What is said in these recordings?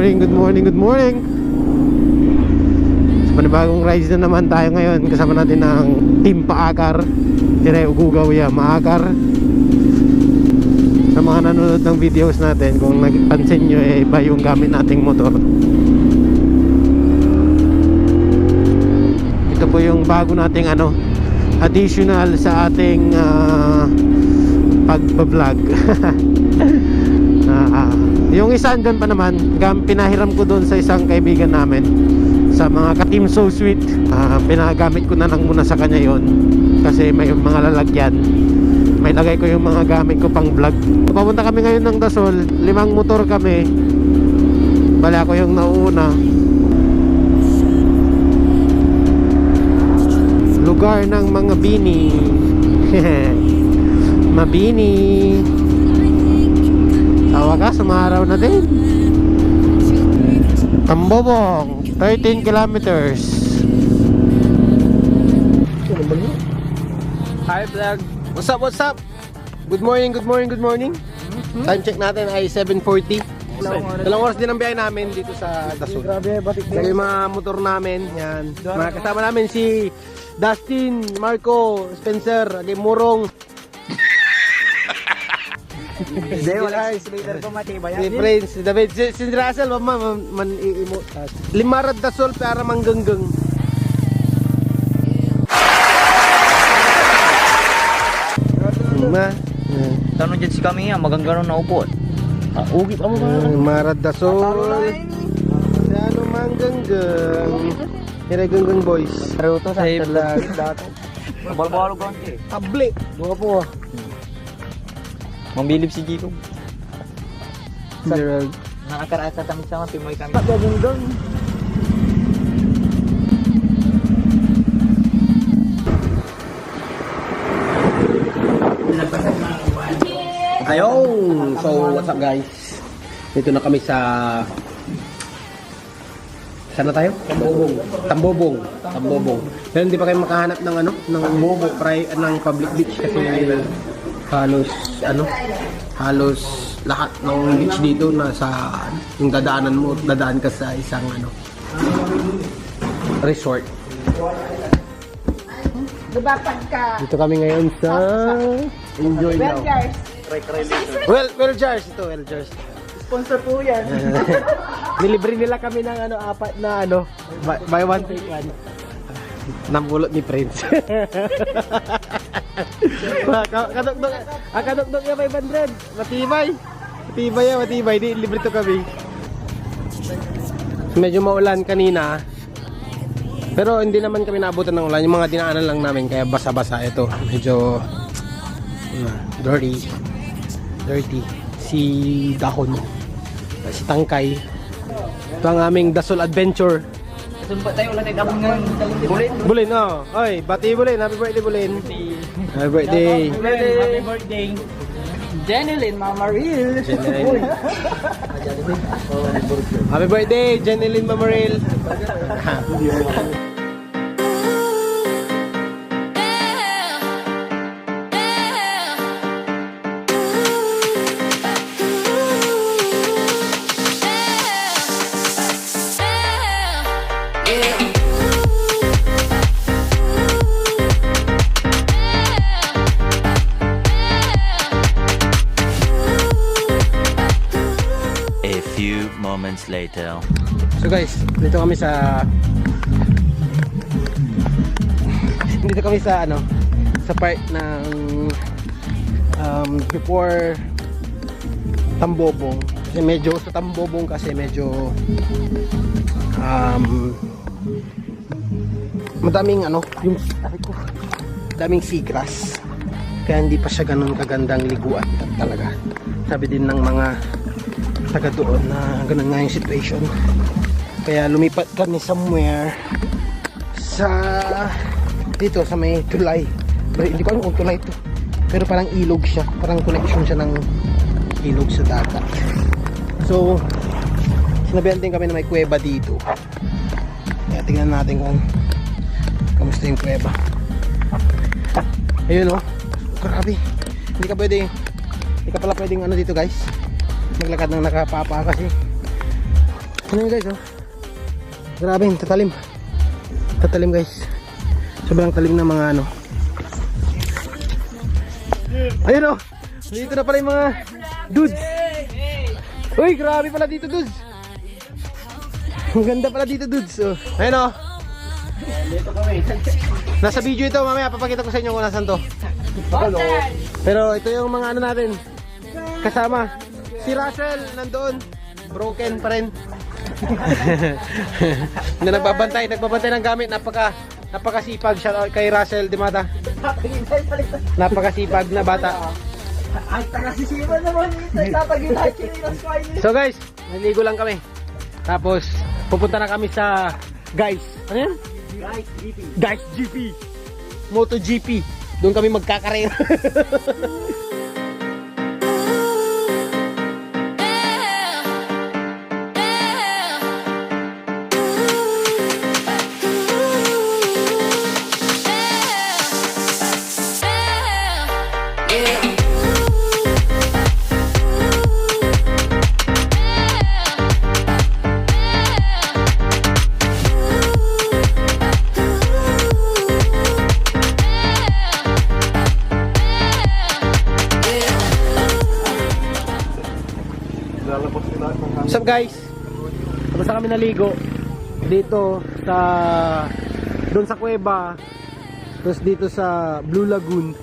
morning, good morning, good morning. Sa panibagong rides na naman tayo ngayon. Kasama natin ang Team Paakar, Dire Ugugaw ya Maakar. Sa mga nanonood ng videos natin, kung nagpansin nyo, iba yung gamit nating motor. Ito po yung bago nating additional sa ating pagbablog. Yung isa andun pa naman, pinahiram ko doon sa isang kaibigan namin sa mga ka-team So Sweet. Pinagamit ko na lang muna sa kanya yon kasi may mga lalagyan. May lagay ko yung mga gamit ko pang vlog. Papunta kami ngayon ng Dasol, 5 motor kami. Bali ako yung nauuna. Lugar ng mga bini. Mabini. Sa wakas, umaraw na din. Tambobong, 13 kilometers. Hi vlog. What's up, what's up? Good morning, good morning, good morning. Time check natin ay 7:40. Dalawang oras din ang biyahe namin dito sa Dasol. Dahil yung mga motor namin, yan. Mga kasama namin si Dustin, Marco, Spencer, Murong. Hindi, wala si leader ko matibay. Si Prince, si David, si Russell, man-iimo. Limarad Dasol para mangganggeng. Tanong dyan si kami yan, magangganon na upot. Ugi pa mo ba? Limarad Dasol. Si mangganggeng. Hiraganggang boys. Pero ito sa lag dati. Balbalo ganti. Tabli. Buka po. Mambilib si Giko. Gerald. Nakakaraat sa tamit sama, pimoy kami. Magagandang. Ayun! So, what's up guys? Dito na kami sa... Saan na tayo? Tambobong. Pero hindi pa kayo makahanap ng ng ng public beach kasi halos lahat ng beach dito nasa yung dadaan ka sa isang resort. Lubapag ka. Dito kami ngayon sa Enjoy Now. Well Jars ito, Well Jars. Sponsor po yan. Nilibre nila kami ng apat na buy one take one. Nambulot ni Prince. Kadugdog niya 500. Matibay. Di libre to kami. Medyo maulan kanina. Pero hindi naman kami naabutan ng ulan. Yung mga dinaanan lang namin kaya basa-basa ito. Medyo dirty. Si Dahon. Si Tangkay. Ito ang aming Dasol Adventure. Sumpa tayo ulit ay damon ngayon. Bulin, oh. Oy, bati Bulin. Happy birthday, Bulin. Happy birthday. Happy birthday. Jeneline Mamaril. Happy birthday, Jeneline Mamaril. Moments later. So guys, dito kami sa sa part ng before Tambobong. Kasi medyo sa Tambobong medyo madaming yung daming seagrass. Kaya hindi pa siya ganun kagandang liguan talaga. Sabi din ng mga taga doon na ganun nga yung situation. Kaya lumipat kami somewhere sa dito sa may tulay. Pero hindi ko alam kung tulay ito. Pero parang ilog siya. Parang connection siya ng ilog sa dagat. So sinabihan din kami na may kuweba dito. Kaya tingnan natin kung kamusta yung kuweba. Ayun grabe. Hindi ka pala pwedeng dito guys, maglakad ng nakapapa kasi Ano yun guys, oh? Grabe, tatalim. Tatalim guys. Sobrang talim ng mga ano. Ayun, oh. Dito na pala yung mga dudes. Uy, grabe pala dito, dudes. Ang ganda pala dito, dudes. Oh. Ayun, oh. Nasa video ito, mamaya papakita ko sa inyo kung nasan to. Pero ito yung mga ano natin kasama. Si Russell nandoon, broken pa rin. Na nagbabantay ng gamit. Napakasipag siya kay Russell Dimata. Napakasipag na bata. Ang taga-sisipan naman ito. Napag-inay kinilas ko ay So guys, naligo lang kami. Tapos pupunta na kami sa guys. Ano yan? Guys GP. MotoGP. Doon kami magkakarera. What's up guys? Tapos na kami naligo dito sa doon sa kuweba, tapos dito sa Blue Lagoon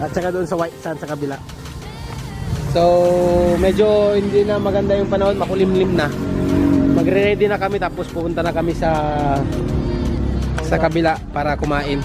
at saka doon sa White Sand sa kabila. So medyo hindi na maganda yung panahon, makulimlim na. Magre-ready na kami tapos pupunta na kami sa kabila para kumain.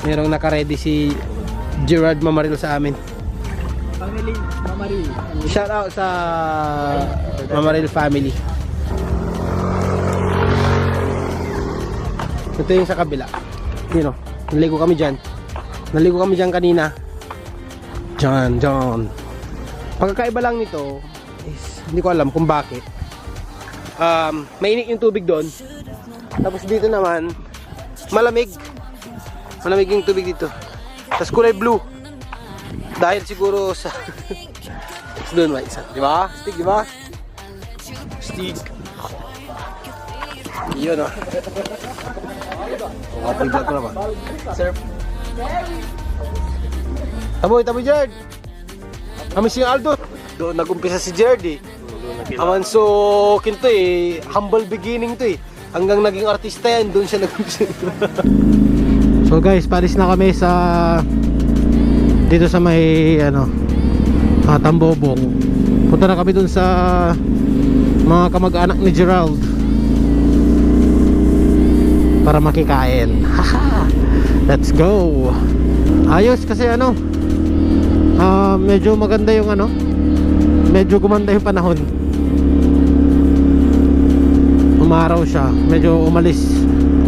Merong naka-ready si Gerard Mamaril sa amin. Family, Mamaril. Shout out sa Mamaril family. Ito yung sa kabila. Yun o. Naligo kami dyan. Naligo kami dyan kanina. Dyan. Pagkakaiba lang nito is, hindi ko alam kung bakit. Mainit yung tubig doon. Tapos dito naman, malamig. Malamig yung tubig dito. Tapos kulay blue. Dahil siguro sa doon may isa, di ba? Stick, di ba? Stick. Yun oh. Vlog ko na ba? Sir. Taboy Jerd. Kami si Aldo. Doon nag-umpisa si Jerd eh. Amanso kinto eh. Humble beginning to eh. Hanggang naging artista yan, doon siya nag-umpisa. So guys, palis na kami sa dito sa may ano Tambobong. Punta na kami dun sa mga kamag-anak ni Gerald para makikain. Let's go. Ayos kasi ano, medyo maganda yung ano, medyo gumanda yung panahon. Umaraw siya, medyo umalis,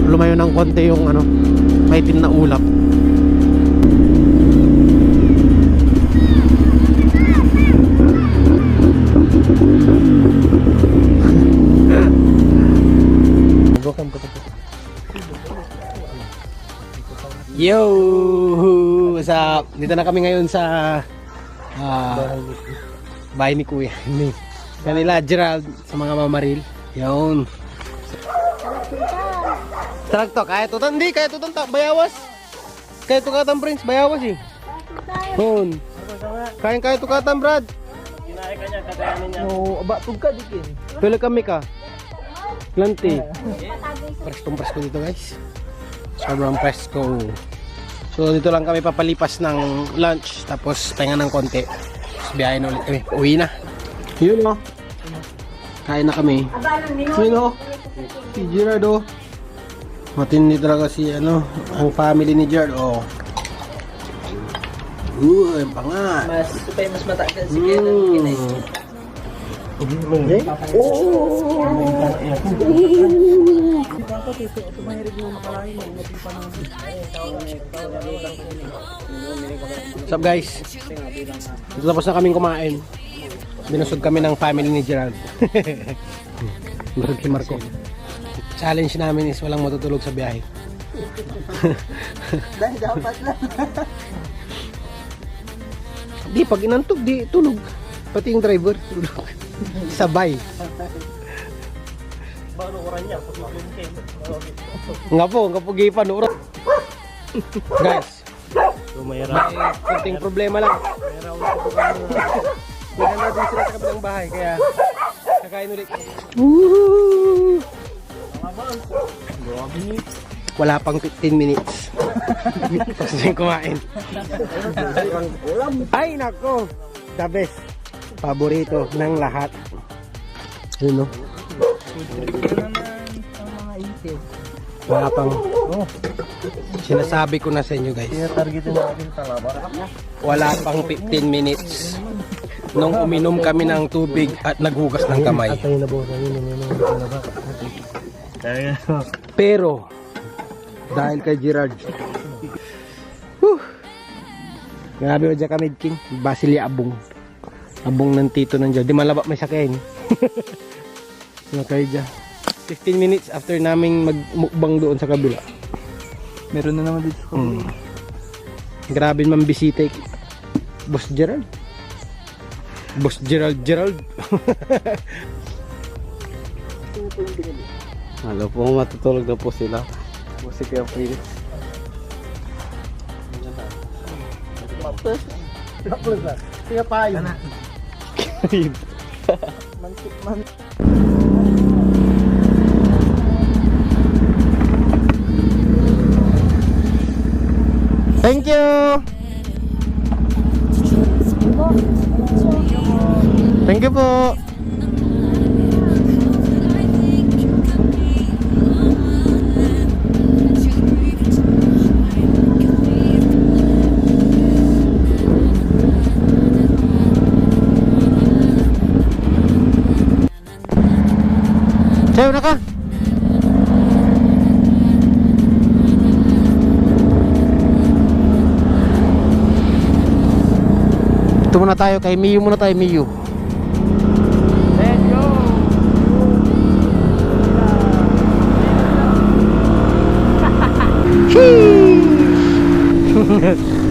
lumayo ng konti yung ano, maitim na ulap. Yo! What's up? Dito na kami ngayon sa bahay ni Kuya. Kanila Gerald sa mga Mamaril. Yun. Trakto, kaya tutan? Hindi, kaya tutan bayawas. Kaya tukatan Prince, bayawas eh. Yun. Kaya tukatan Brad. Kinain ka niya, kakayanin niya. No, aba, tugka dikin. Pila kami ka. Lanti. Presko dito guys. Sobrang presko. So dito lang kami papalipas ng lunch. Tapos pahinga ng konti. Tapos biyahe na ulit kami. Uwi na. Yun o. Kain na kami. Yun o. Si Gerard o. Matindi talaga si ano, ang family ni Gerard o. Ang pangat. Mas matagal si Kinay. What's up guys? Dito tapos na kaming kumain. Binusog kami ng family ni Gerald. Marco. Challenge namin is walang matutulog sa biyahe. Dahil dapat lang. Di, pag inantog, di tulog. Pati yung driver, tulog. Sabay. Nga po gipan uro. Guys, may kunting problema lang. Kunan natin sila sa kabilang bahay kaya kakain ulit. Wala pang 15 minutes. Tapos na yung kumain. Ay nako, the best. Paborito ng lahat. Yun no? Wala pang sinasabi ko na sa inyo guys. Wala pang 15 minutes nung uminom kami ng tubig at naghugas ng kamay. Pero dahil kay Gerard, grabe mo dyan kami king Basili abong ng tito nandiyan. Di malaba may sakayin. Okay dyan. 15 minutes after naming magmukbang doon sa kabila. Meron na naman dito sa Grabe man bisita Boss Gerald. Boss Gerald. Halo po, matutulog na po sila. Musik yung free. Kaya pa yun. Thank you. Thank you po. Sayo na ka. Ito muna tayo kay Miyu muna tayo, Miyu. Let's go! Sheesh!